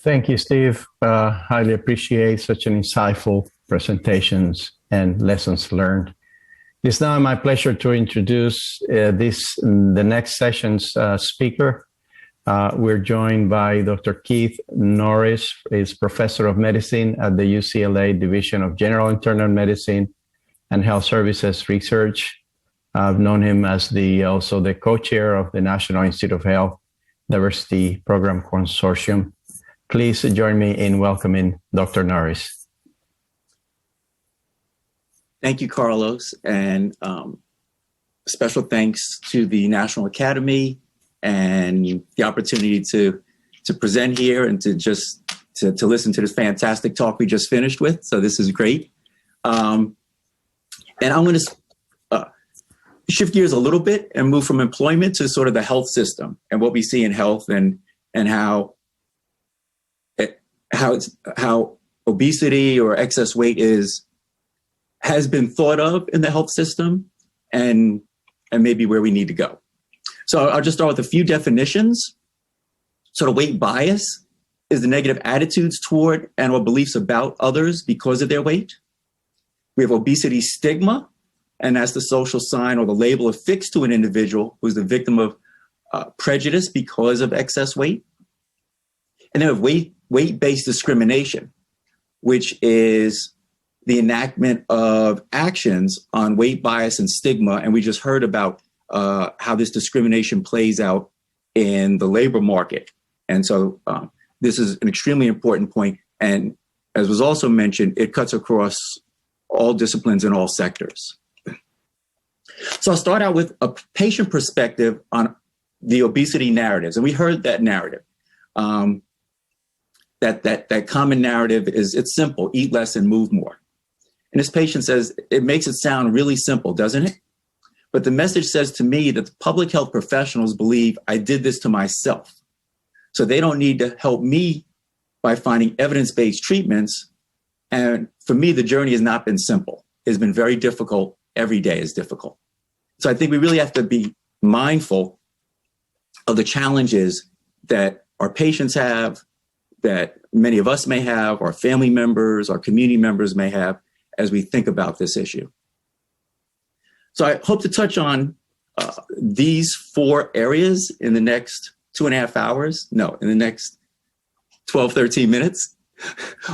Thank you, Steve. Highly appreciate such an insightful presentations and lessons learned. It's now my pleasure to introduce the next session's speaker. We're joined by Dr. Keith Norris. He's professor of medicine at the UCLA Division of General Internal Medicine and Health Services Research. I've known him as also the co-chair of the National Institute of Health Diversity Program Consortium. Please join me in welcoming Dr. Norris. Thank you, Carlos, and special thanks to the National Academy and the opportunity to present here and to listen to this fantastic talk we just finished with. So this is great. And I'm going to shift gears a little bit and move from employment to sort of the health system and what we see in health and how obesity or excess weight has been thought of in the health system and maybe where we need to go. So I'll just start with a few definitions. Sort of weight bias is the negative attitudes toward and or beliefs about others because of their weight. We have obesity stigma, and that's the social sign or the label affixed to an individual who's the victim of prejudice because of excess weight. And then we have weight-based discrimination, which is the enactment of actions on weight bias and stigma. And we just heard about how this discrimination plays out in the labor market. And so this is an extremely important point. And as was also mentioned, it cuts across all disciplines and all sectors. So I'll start out with a patient perspective on the obesity narratives. And we heard that narrative. That common narrative is, it's simple: eat less and move more. And this patient says, it makes it sound really simple, doesn't it? But the message says to me that the public health professionals believe I did this to myself. So they don't need to help me by finding evidence-based treatments. And for me, the journey has not been simple. It's been very difficult. Every day is difficult. So I think we really have to be mindful of the challenges that our patients have, that many of us may have, our family members, our community members may have, as we think about this issue. So I hope to touch on these 4 areas in the next 2.5 hours. No, in the next 12, 13 minutes.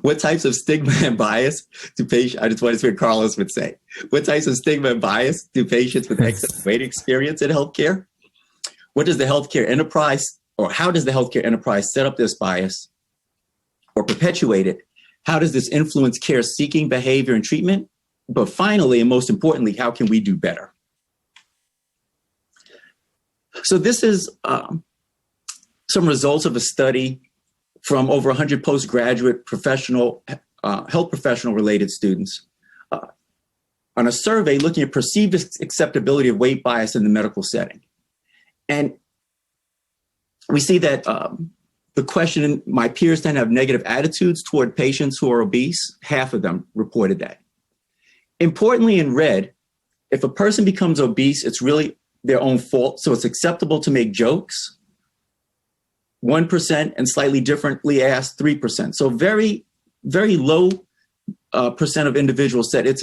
What types of stigma and bias do patients, I just wanted to hear Carlos would say, what types of stigma and bias do patients with excess weight experience in healthcare? What does the healthcare enterprise, or how does the healthcare enterprise set up this bias or perpetuate it? How does this influence care-seeking behavior and treatment? But finally, and most importantly, how can we do better? So this is some results of a study from over 100 postgraduate professional, health professional-related students on a survey looking at perceived acceptability of weight bias in the medical setting. And we see that the question, my peers tend to have negative attitudes toward patients who are obese. Half of them reported that. Importantly, in red, if a person becomes obese, it's really their own fault. So it's acceptable to make jokes. 1%, and slightly differently asked, 3%. So very, very low percent of individuals said it's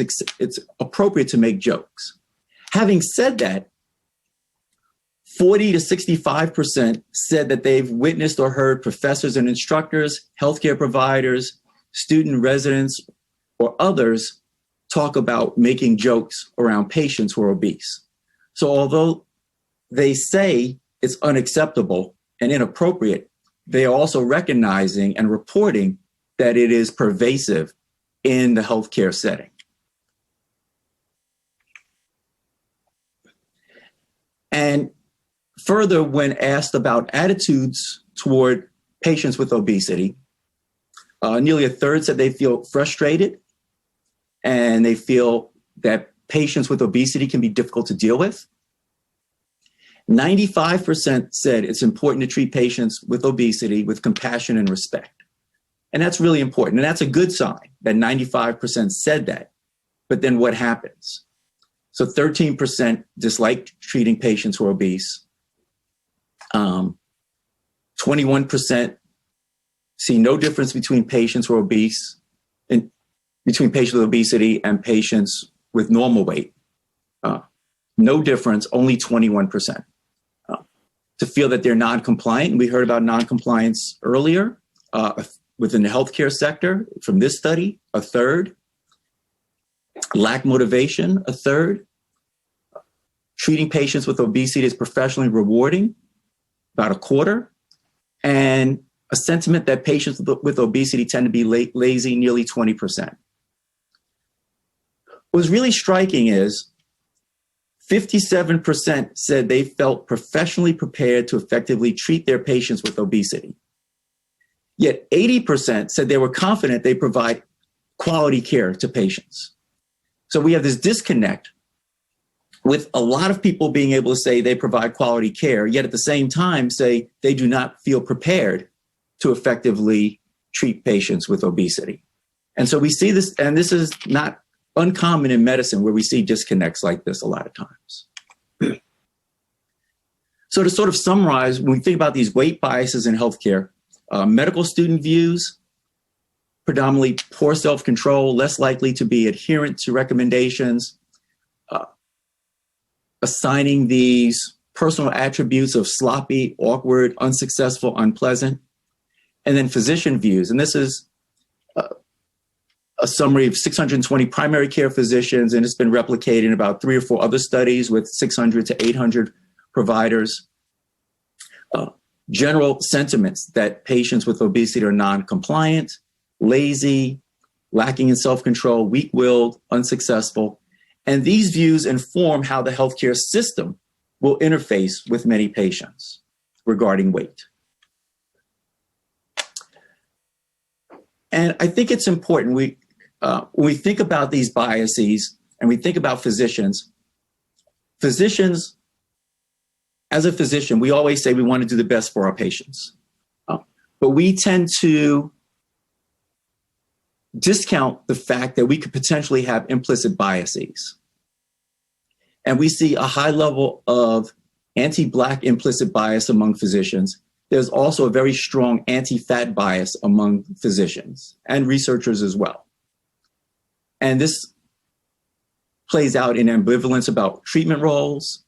appropriate to make jokes. Having said that, 40 to 65% said that they've witnessed or heard professors and instructors, healthcare providers, student residents, or others talk about making jokes around patients who are obese. So although they say it's unacceptable and inappropriate, they are also recognizing and reporting that it is pervasive in the healthcare setting. And further, when asked about attitudes toward patients with obesity, nearly a third said they feel frustrated and they feel that patients with obesity can be difficult to deal with. 95% said it's important to treat patients with obesity with compassion and respect. And that's really important. And that's a good sign that 95% said that. But then what happens? So 13% dislike treating patients who are obese. 21% see no difference between patients who are obese, and between patients with obesity and patients with normal weight. No difference, only 21%. To feel that they're non-compliant, and we heard about non-compliance earlier, within the healthcare sector, from this study, a third. Lack motivation, a third. Treating patients with obesity is professionally rewarding, about a quarter. And a sentiment that patients with obesity tend to be lazy, nearly 20%. What's really striking is 57% said they felt professionally prepared to effectively treat their patients with obesity. Yet 80% said they were confident they provide quality care to patients. So we have this disconnect with a lot of people being able to say they provide quality care, yet at the same time say they do not feel prepared to effectively treat patients with obesity. And so we see this, and this is not uncommon in medicine where we see disconnects like this a lot of times. So to sort of summarize, when we think about these weight biases in healthcare, medical student views, predominantly poor self-control, less likely to be adherent to recommendations, assigning these personal attributes of sloppy, awkward, unsuccessful, unpleasant, and then physician views. And this is a summary of 620 primary care physicians, and it's been replicated in about 3 or 4 other studies with 600 to 800 providers. General sentiments that patients with obesity are non-compliant, lazy, lacking in self-control, weak-willed, unsuccessful. And these views inform how the healthcare system will interface with many patients regarding weight. And I think it's important, when we think about these biases and we think about physicians, as a physician, we always say we want to do the best for our patients. But we tend to discount the fact that we could potentially have implicit biases. And we see a high level of anti-Black implicit bias among physicians. There's also a very strong anti-fat bias among physicians and researchers as well. And this plays out in ambivalence about treatment roles.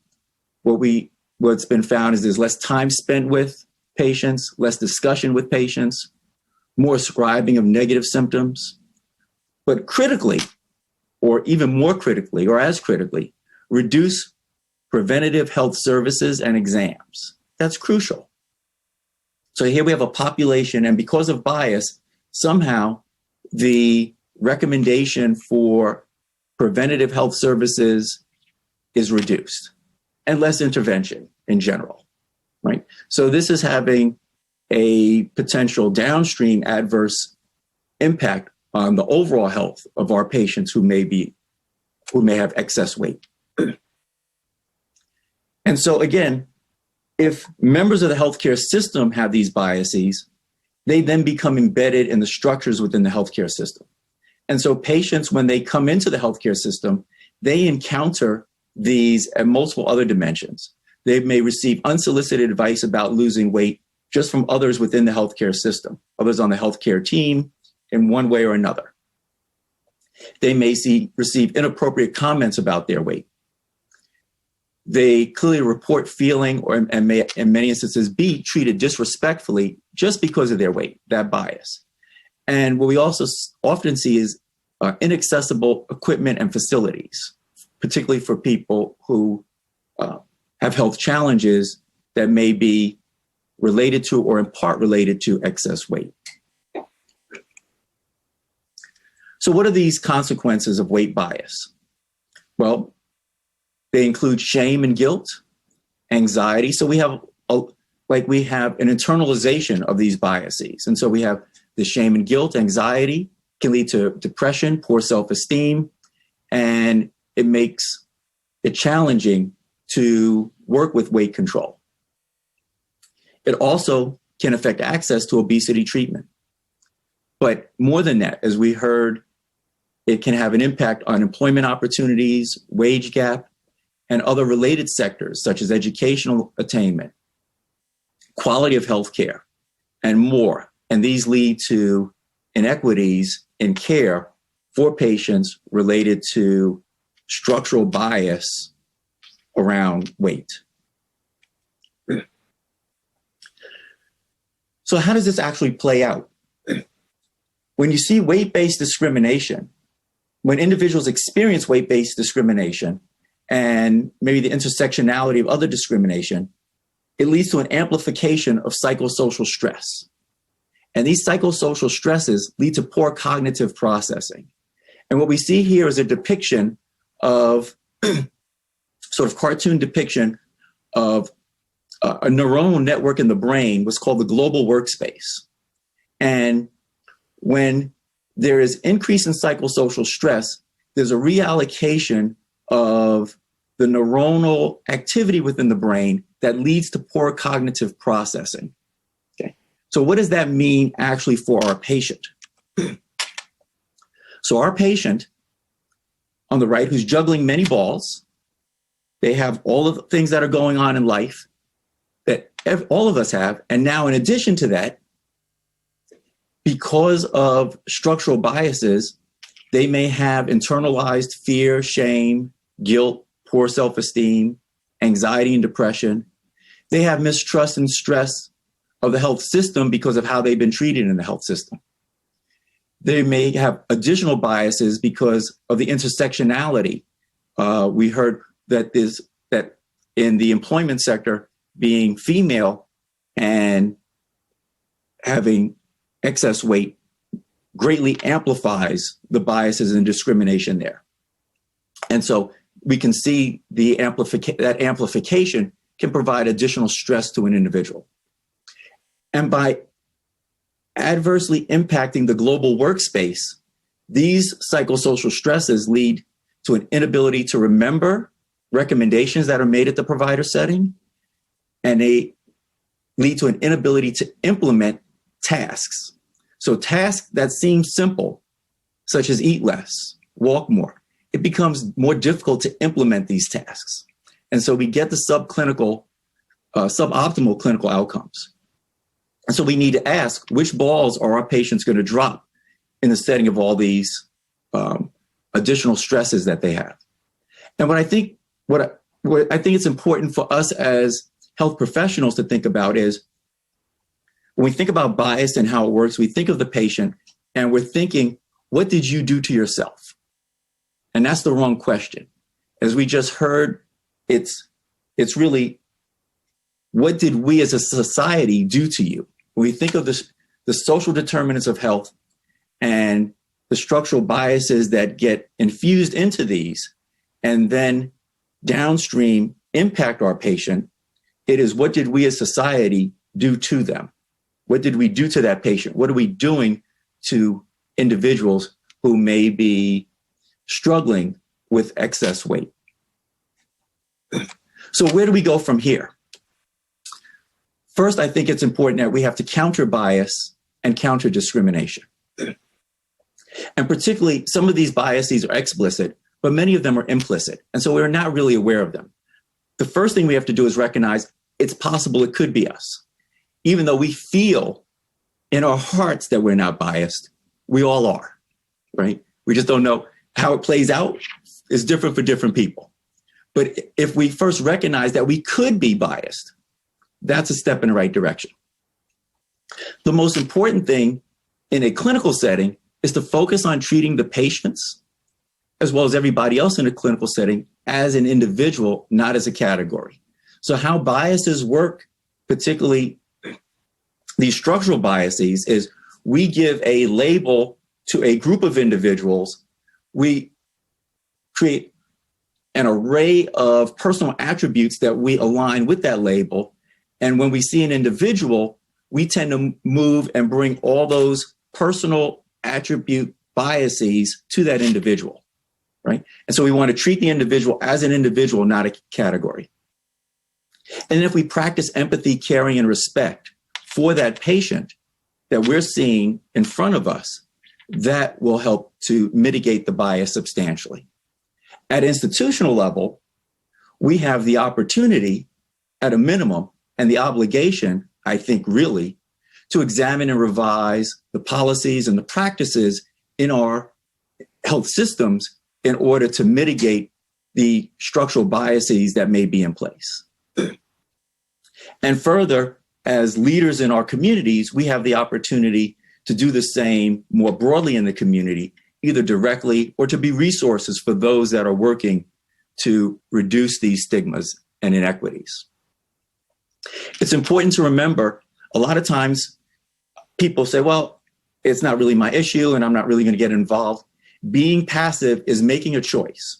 What's been found is there's less time spent with patients, less discussion with patients, more ascribing of negative symptoms. But critically, or even more critically, or as critically, reduce preventative health services and exams. That's crucial. So here we have a population, and because of bias, somehow the recommendation for preventative health services is reduced, and less intervention in general, right? So this is having a potential downstream adverse impact on the overall health of our patients who may have excess weight. And so again, if members of the healthcare system have these biases, they then become embedded in the structures within the healthcare system. And so patients, when they come into the healthcare system, they encounter these at multiple other dimensions. They may receive unsolicited advice about losing weight just from others within the healthcare system, others on the healthcare team in one way or another. They may receive inappropriate comments about their weight. They clearly report feeling and may, in many instances, be treated disrespectfully just because of their weight, that bias. And what we also often see is inaccessible equipment and facilities, particularly for people who have health challenges that may be related to or in part related to excess weight. So what are these consequences of weight bias? Well, they include shame and guilt, anxiety. So we have an internalization of these biases. And so we have the shame and guilt, anxiety can lead to depression, poor self-esteem, and it makes it challenging to work with weight control. It also can affect access to obesity treatment. But more than that, as we heard, it can have an impact on employment opportunities, wage gap, and other related sectors such as educational attainment, quality of health care, and more. And these lead to inequities in care for patients related to structural bias around weight. So how does this actually play out? When you see weight-based discrimination, when individuals experience weight-based discrimination and maybe the intersectionality of other discrimination, it leads to an amplification of psychosocial stress. And these psychosocial stresses lead to poor cognitive processing. And what we see here is a depiction of, sort of cartoon depiction of a neuronal network in the brain, what's called the global workspace. And when there is increase in psychosocial stress, there's a reallocation of the neuronal activity within the brain that leads to poor cognitive processing. Okay. So what does that mean actually for our patient? So our patient on the right, who's juggling many balls, they have all of the things that are going on in life that all of us have. And now in addition to that, because of structural biases, they may have internalized fear, shame, guilt, poor self-esteem, anxiety and depression. They have mistrust and stress of the health system because of how they've been treated in the health system. They may have additional biases because of the intersectionality. We heard that in the employment sector, being female and having excess weight greatly amplifies the biases and discrimination there. And so we can see that amplification can provide additional stress to an individual. And by adversely impacting the global workspace, these psychosocial stresses lead to an inability to remember recommendations that are made at the provider setting, and they lead to an inability to implement tasks. So tasks that seem simple, such as eat less, walk more, it becomes more difficult to implement these tasks. And so we get the suboptimal clinical outcomes. And so we need to ask, which balls are our patients going to drop in the setting of all these additional stresses that they have? And what I think it's important for us as health professionals to think about is, when we think about bias and how it works, we think of the patient and we're thinking, what did you do to yourself? And that's the wrong question. As we just heard, it's really, what did we as a society do to you? When we think of this, the social determinants of health and the structural biases that get infused into these and then downstream impact our patient, it is, what did we as society do to them? What did we do to that patient? What are we doing to individuals who may be struggling with excess weight? So where do we go from here? First, I think it's important that we have to counter bias and counter discrimination. And particularly, some of these biases are explicit, but many of them are implicit. And so we're not really aware of them. The first thing we have to do is recognize it's possible it could be us. Even though we feel in our hearts that we're not biased, we all are, right? We just don't know how it plays out. It's different for different people. But if we first recognize that we could be biased, that's a step in the right direction. The most important thing in a clinical setting is to focus on treating the patients, as well as everybody else in a clinical setting, as an individual, not as a category. So how biases work, particularly these structural biases, is we give a label to a group of individuals. We create an array of personal attributes that we align with that label. And when we see an individual, we tend to move and bring all those personal attribute biases to that individual, right? And so we want to treat the individual as an individual, not a category. And then if we practice empathy, caring, and respect for that patient that we're seeing in front of us, that will help to mitigate the bias substantially. At institutional level, we have the opportunity, at a minimum, and the obligation, I think, really, to examine and revise the policies and the practices in our health systems in order to mitigate the structural biases that may be in place. And further, as leaders in our communities, we have the opportunity to do the same more broadly in the community, either directly or to be resources for those that are working to reduce these stigmas and inequities. It's important to remember, a lot of times people say, well, it's not really my issue and I'm not really going to get involved. Being passive is making a choice.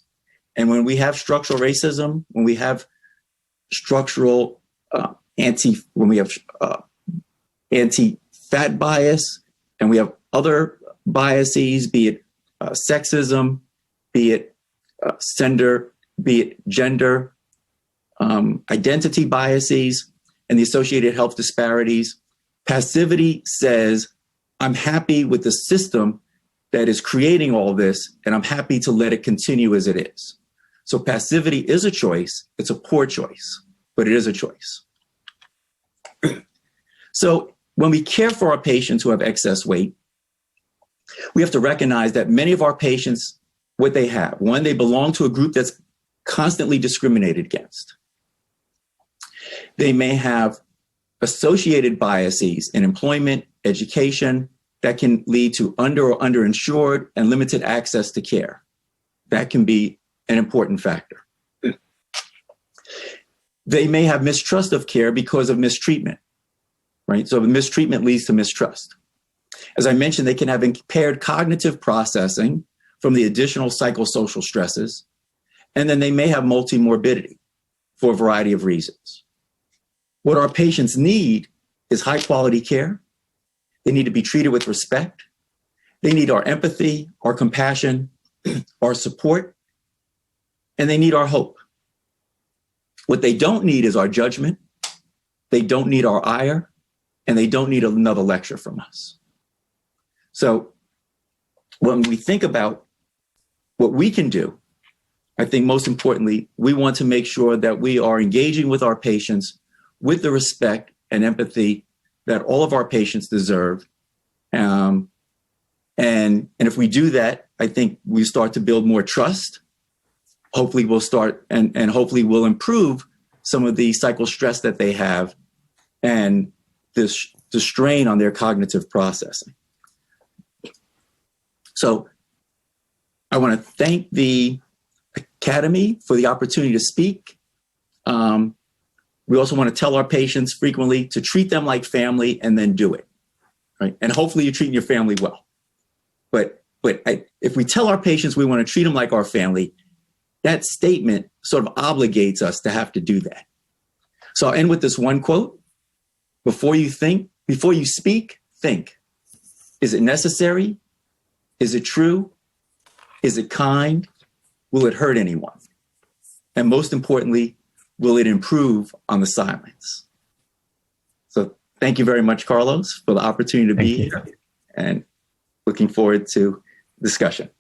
And when we have structural racism, when we have structural anti-fat bias, and we have other biases, be it sexism, be it gender, identity biases, and the associated health disparities, passivity says, I'm happy with the system that is creating all this, and I'm happy to let it continue as it is. So passivity is a choice. It's a poor choice, but it is a choice. So when we care for our patients who have excess weight, we have to recognize that many of our patients, what they have, one, they belong to a group that's constantly discriminated against. They may have associated biases in employment, education, that can lead to under or underinsured and limited access to care. That can be an important factor. They may have mistrust of care because of mistreatment, right? So mistreatment leads to mistrust. As I mentioned, they can have impaired cognitive processing from the additional psychosocial stresses, and then they may have multimorbidity for a variety of reasons. What our patients need is high quality care. They need to be treated with respect. They need our empathy, our compassion, our support, and they need our hope. What they don't need is our judgment. They don't need our ire, and they don't need another lecture from us. So when we think about what we can do, I think most importantly, we want to make sure that we are engaging with our patients with the respect and empathy that all of our patients deserve. And if we do that, I think we start to build more trust. Hopefully we'll start and hopefully we'll improve some of the cycle stress that they have and the strain on their cognitive processing. So I want to thank the Academy for the opportunity to speak. We also want to tell our patients frequently to treat them like family and then do it, right? And hopefully you're treating your family well. But if we tell our patients we want to treat them like our family, that statement sort of obligates us to have to do that. So I'll end with this one quote. Before you speak, think. Is it necessary? Is it true? Is it kind? Will it hurt anyone? And most importantly, will it improve on the silence? So thank you very much, Carlos, for the opportunity to be here and looking forward to discussion.